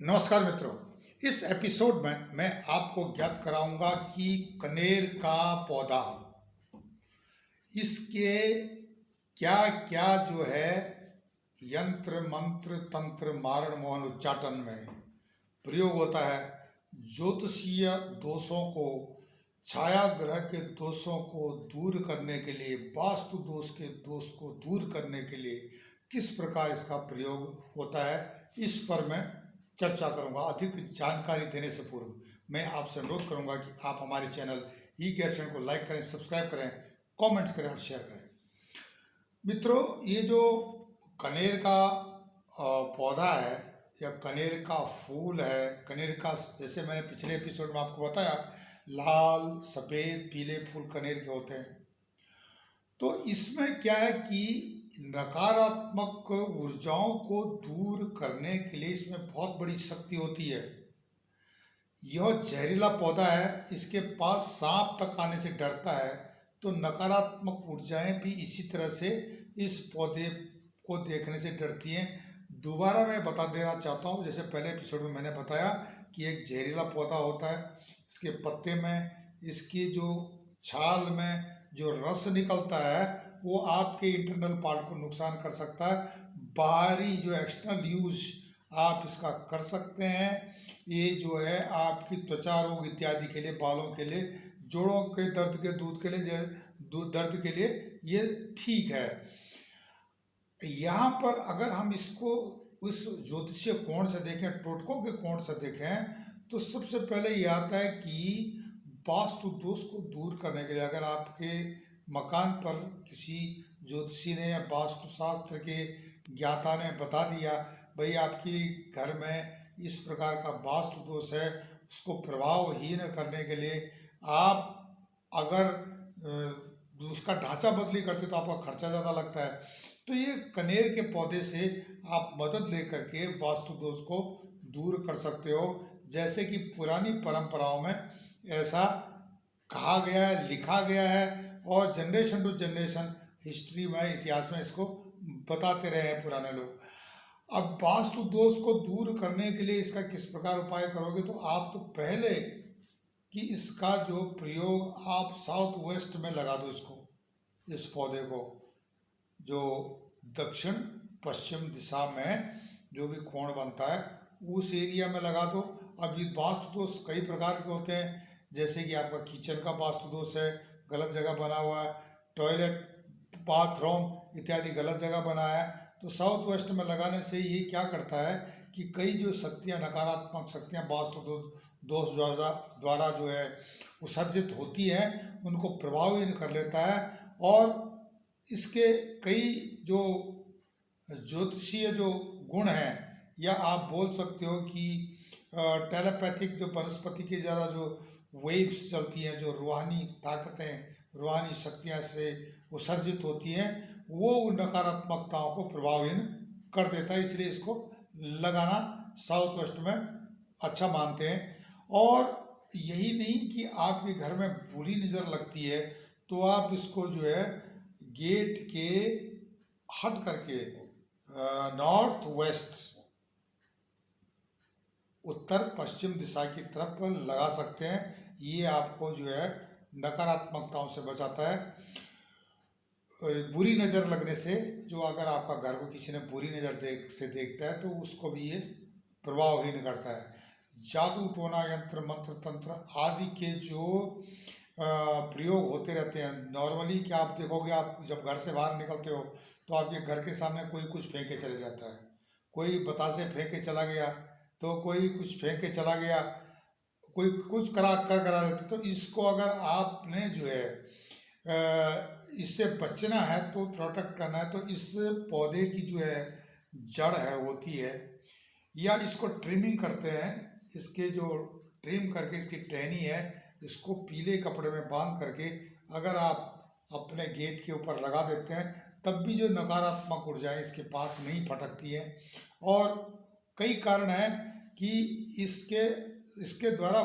नमस्कार मित्रों। इस एपिसोड में मैं आपको ज्ञात कराऊंगा कि कनेर का पौधा, इसके क्या क्या जो है यंत्र मंत्र तंत्र मारण मोहन उच्चाटन में प्रयोग होता है। ज्योतिषीय दोषों को, छाया ग्रह के दोषों को दूर करने के लिए, वास्तु दोष के दोष को दूर करने के लिए किस प्रकार इसका प्रयोग होता है, इस पर मैं चर्चा करूंगा। अधिक जानकारी देने से पूर्व मैं आपसे अनुरोध करूंगा कि आप हमारे चैनल ई ज्ञान को लाइक करें, सब्सक्राइब करें, कमेंट्स करें और शेयर करें। मित्रों, ये जो कनेर का पौधा है या कनेर का फूल है, कनेर का, जैसे मैंने पिछले एपिसोड में आपको बताया, लाल सफ़ेद पीले फूल कनेर के होते हैं। तो इसमें क्या है कि नकारात्मक ऊर्जाओं को दूर करने के लिए इसमें बहुत बड़ी शक्ति होती है। यह जहरीला पौधा है, इसके पास सांप तक आने से डरता है। तो नकारात्मक ऊर्जाएं भी इसी तरह से इस पौधे को देखने से डरती हैं। दोबारा मैं बता देना चाहता हूँ, जैसे पहले एपिसोड में मैंने बताया कि एक जहरीला पौधा होता है। इसके पत्ते में, इसकी जो छाल में जो रस निकलता है वो आपके इंटरनल पार्ट को नुकसान कर सकता है। बाहरी जो एक्सटर्नल यूज आप इसका कर सकते हैं। ये जो है आपकी त्वचा रोग इत्यादि के लिए, बालों के लिए, जोड़ों के दर्द के दूध के लिए, दर्द के लिए ये ठीक है। यहाँ पर अगर हम इसको उस ज्योतिषीय कोण से देखें, टोटकों के कोण से देखें, तो सबसे पहले ये आता है कि वास्तु दोष को दूर करने के लिए, अगर आपके मकान पर किसी ज्योतिषी ने या वास्तुशास्त्र के ज्ञाता ने बता दिया, भाई आपकी घर में इस प्रकार का वास्तु दोष है, उसको प्रभावहीन करने के लिए आप अगर उसका ढांचा बदली करते तो आपका खर्चा ज़्यादा लगता है। तो ये कनेर के पौधे से आप मदद लेकर के वास्तु दोष को दूर कर सकते हो। जैसे कि पुरानी परंपराओं में ऐसा कहा गया है, लिखा गया है, और जनरेशन टू जनरेशन हिस्ट्री में, इतिहास में इसको बताते रहे हैं पुराने लोग। अब वास्तु दोष को दूर करने के लिए इसका किस प्रकार उपाय करोगे, तो आप तो पहले कि इसका जो प्रयोग आप साउथ वेस्ट में लगा दो, इस पौधे को, जो दक्षिण पश्चिम दिशा में जो भी कोण बनता है उस एरिया में लगा दो। अब ये वास्तु दोष कई प्रकार के होते हैं, जैसे कि आपका किचन का वास्तु दोष है, गलत जगह बना हुआ है, टॉयलेट बाथरूम इत्यादि गलत जगह बना है, तो साउथ वेस्ट में लगाने से ये क्या करता है कि कई जो शक्तियाँ, नकारात्मक शक्तियाँ वास्तु दोष द्वारा जो है उत्सर्जित होती हैं, उनको प्रभावित कर लेता है। और इसके कई जो ज्योतिषीय जो गुण हैं, या आप बोल सकते हो कि टेलीपैथिक जो वनस्पति के ज़्यादा जो वेव्स चलती हैं, जो रूहानी ताकतें, रूहानी शक्तियाँ से उत्सर्जित होती हैं, वो उन नकारात्मकताओं को प्रभावित कर देता है। इसलिए इसको लगाना साउथ वेस्ट में अच्छा मानते हैं। और यही नहीं कि आपके घर में बुरी नज़र लगती है तो आप इसको जो है गेट के हट करके नॉर्थ वेस्ट, उत्तर पश्चिम दिशा की तरफ लगा सकते हैं। ये आपको जो है नकारात्मकताओं से बचाता है, बुरी नज़र लगने से। जो अगर आपका घर को किसी ने बुरी नज़र देखता है तो उसको भी ये प्रभावहीन करता है। जादू टोना यंत्र मंत्र तंत्र आदि के जो प्रयोग होते रहते हैं, नॉर्मली क्या आप देखोगे, आप जब घर से बाहर निकलते हो तो आपके घर के सामने कोई कुछ फेंक के चले जाता है, कोई बतासे फेंक के चला गया, तो कोई कुछ फेंक के चला गया, कोई कुछ करा देते। तो इसको अगर आपने जो है इससे बचना है, तो प्रोटेक्ट करना है, तो इस पौधे की जो है जड़ है होती है, या इसको ट्रिमिंग करते हैं, इसके जो ट्रिम करके इसकी टहनी है, इसको पीले कपड़े में बांध करके अगर आप अपने गेट के ऊपर लगा देते हैं, तब भी जो नकारात्मक ऊर्जाएं इसके पास नहीं फटकती है। और कई कारण हैं कि इसके द्वारा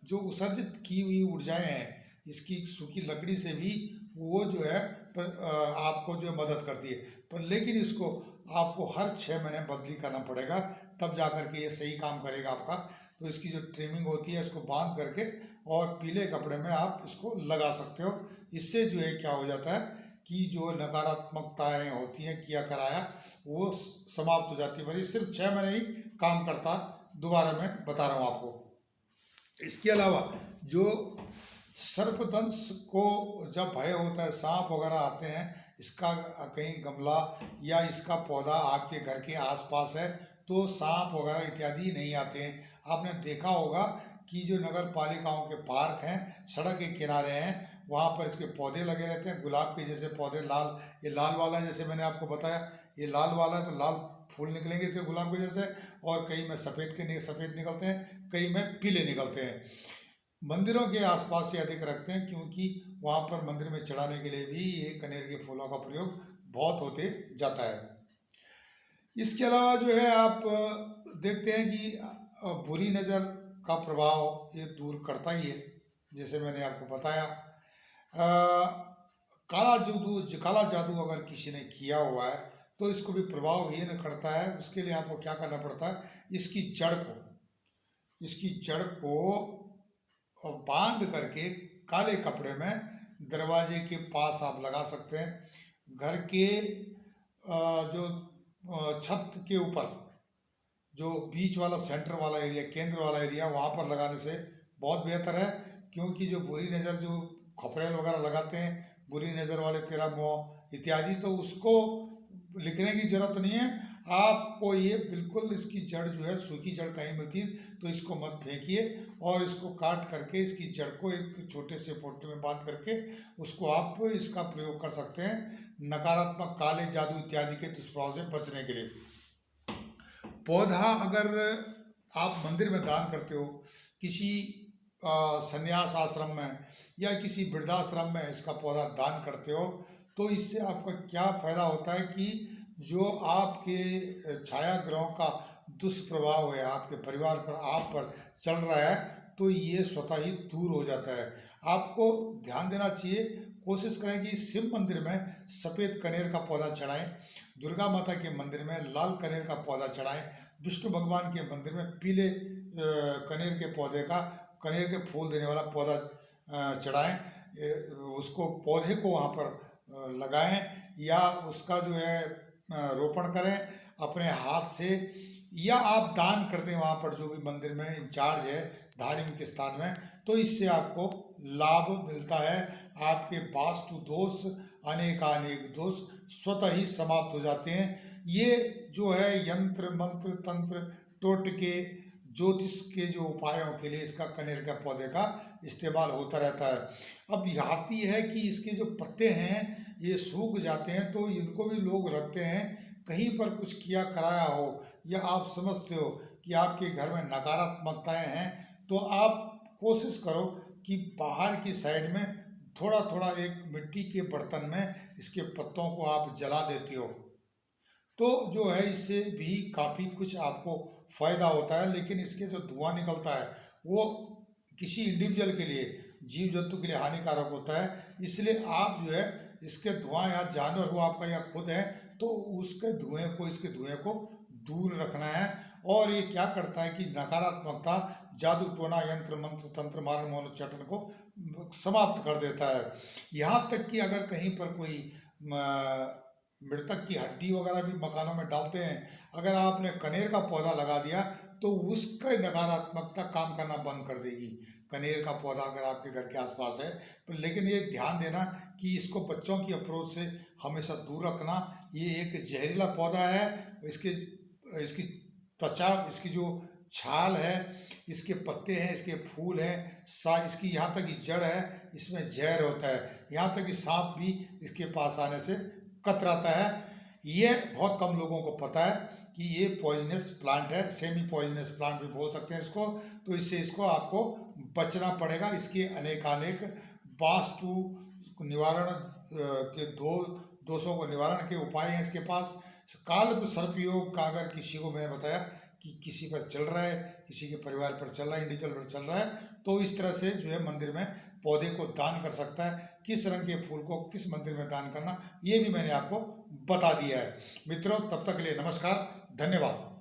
जो उत्सर्जित की हुई ऊर्जाएं हैं, इसकी सूखी लकड़ी से भी वो जो है आपको जो मदद करती है। पर लेकिन इसको आपको हर 6 महीने बदली करना पड़ेगा, तब जा कर के ये सही काम करेगा आपका। तो इसकी जो ट्रिमिंग होती है इसको बांध करके और पीले कपड़े में आप इसको लगा सकते हो। इससे जो है क्या हो जाता है कि जो नकारात्मकताएं होती हैं किया कराया वो समाप्त हो जाती है। पर ये सिर्फ 6 महीने ही काम करता, दोबारा मैं बता रहा हूँ आपको। इसके अलावा जो सर्पदंश को जब भय होता है, सांप वगैरह आते हैं, इसका कहीं गमला या इसका पौधा आपके घर के आसपास है तो सांप वगैरह इत्यादि नहीं आते हैं। आपने देखा होगा कि जो नगर पालिकाओं के पार्क हैं, सड़क के किनारे हैं, वहाँ पर इसके पौधे लगे रहते हैं, गुलाब के जैसे पौधे, लाल, ये लाल वाला है जैसे मैंने आपको बताया, ये लाल वाला है तो लाल फूल निकलेंगे इसके गुलाब के जैसे, और कई में सफ़ेद निकलते हैं, कई में पीले निकलते हैं। मंदिरों के आसपास से अधिक रखते हैं क्योंकि वहाँ पर मंदिर में चढ़ाने के लिए भी ये कनेर के फूलों का प्रयोग बहुत होते जाता है। इसके अलावा जो है आप देखते हैं कि बुरी नज़र का प्रभाव ये दूर करता ही है, जैसे मैंने आपको बताया। काला जादू अगर किसी ने किया हुआ है तो इसको भी प्रभावहीन करता है। उसके लिए आपको क्या करना पड़ता है, इसकी जड़ को बांध करके काले कपड़े में दरवाजे के पास आप लगा सकते हैं। घर के जो छत के ऊपर जो बीच वाला, सेंटर वाला एरिया, केंद्र वाला एरिया, वहाँ पर लगाने से बहुत बेहतर है। क्योंकि जो बुरी नज़र, जो खपरेल वगैरह लगाते हैं, बुरी नज़र वाले, तेरा मुँह इत्यादि, तो उसको लिखने की ज़रूरत नहीं है आपको। ये बिल्कुल इसकी जड़ जो है, सूखी जड़ कहीं मिलती है तो इसको मत फेंकिए और इसको काट करके इसकी जड़ को एक छोटे से पोटे में बांध करके उसको आप इसका प्रयोग कर सकते हैं नकारात्मक, काले जादू इत्यादि के दुष्प्रभाव से बचने के लिए। पौधा अगर आप मंदिर में दान करते हो, किसी संन्यास आश्रम में या किसी वृद्धाश्रम में इसका पौधा दान करते हो, तो इससे आपका क्या फ़ायदा होता है कि जो आपके छाया ग्रहों का दुष्प्रभाव है आपके परिवार पर, आप पर चल रहा है, तो ये स्वतः ही दूर हो जाता है। आपको ध्यान देना चाहिए, कोशिश करें कि शिव मंदिर में सफ़ेद कनेर का पौधा चढ़ाएं, दुर्गा माता के मंदिर में लाल कनेर का पौधा चढ़ाएं, विष्णु भगवान के मंदिर में पीले कनेर के पौधे का, कनेर के फूल देने वाला पौधा चढ़ाएं। उसको, पौधे को वहाँ पर लगाएं या उसका जो है रोपण करें अपने हाथ से, या आप दान कर दें वहाँ पर जो भी मंदिर में इंचार्ज है धार्मिक स्थान में, तो इससे आपको लाभ मिलता है। आपके वास्तु दोष, अनेकानेक दोष स्वतः ही समाप्त हो जाते हैं। ये जो है यंत्र मंत्र तंत्र टोटके ज्योतिष के जो उपायों के लिए इसका कनेर का पौधे का इस्तेमाल होता रहता है। अब आती है कि इसके जो पत्ते हैं ये सूख जाते हैं तो इनको भी लोग रखते हैं, कहीं पर कुछ किया कराया हो या आप समझते हो कि आपके घर में नकारात्मकताएं हैं, तो आप कोशिश करो कि बाहर की साइड में थोड़ा थोड़ा एक मिट्टी के बर्तन में इसके पत्तों को आप जला देते हो, तो जो है इससे भी काफ़ी कुछ आपको फ़ायदा होता है। लेकिन इसके जो धुआं निकलता है वो किसी इंडिविजुअल के लिए, जीव जंतु के लिए हानिकारक होता है। इसलिए आप जो है इसके धुआं, या जानवर हो आपका या खुद है, तो उसके धुएं को, इसके धुएं को दूर रखना है। और ये क्या करता है कि नकारात्मकता, जादू टोना, यंत्र मंत्र तंत्र मारण मोहन उच्चाटन को समाप्त कर देता है। यहाँ तक कि अगर कहीं पर कोई मृतक की हड्डी वगैरह भी मकानों में डालते हैं, अगर आपने कनेर का पौधा लगा दिया तो उसका नकारात्मकता काम करना बंद कर देगी। कनेर का पौधा अगर आपके घर के आसपास है, तो लेकिन ये ध्यान देना कि इसको बच्चों की अप्रोच से हमेशा दूर रखना। ये एक जहरीला पौधा है, इसकी त्वचा, इसकी जो छाल है, इसके पत्ते हैं, इसके फूल हैं, इसकी यहाँ तक कि जड़ है, इसमें जहर होता है। यहाँ तक कि सांप भी इसके पास आने से कतराता है। ये बहुत कम लोगों को पता है कि ये पॉइजनस प्लांट है, सेमी पॉइजनस प्लांट भी बोल सकते हैं इसको। तो इससे इसको आपको बचना पड़ेगा। इसके अनेकानेक वास्तु निवारण के दोषों को निवारण के उपाय हैं इसके पास। काल सर्प योग का अगर किसी को मैंने बताया कि किसी पर चल रहा है, किसी के परिवार पर चल रहा है, इंडिविजुअल पर चल रहा है, तो इस तरह से जो है मंदिर में पौधे को दान कर सकता है। किस रंग के फूल को किस मंदिर में दान करना, ये भी मैंने आपको बता दिया है। मित्रों, तब तक के लिए नमस्कार, धन्यवाद।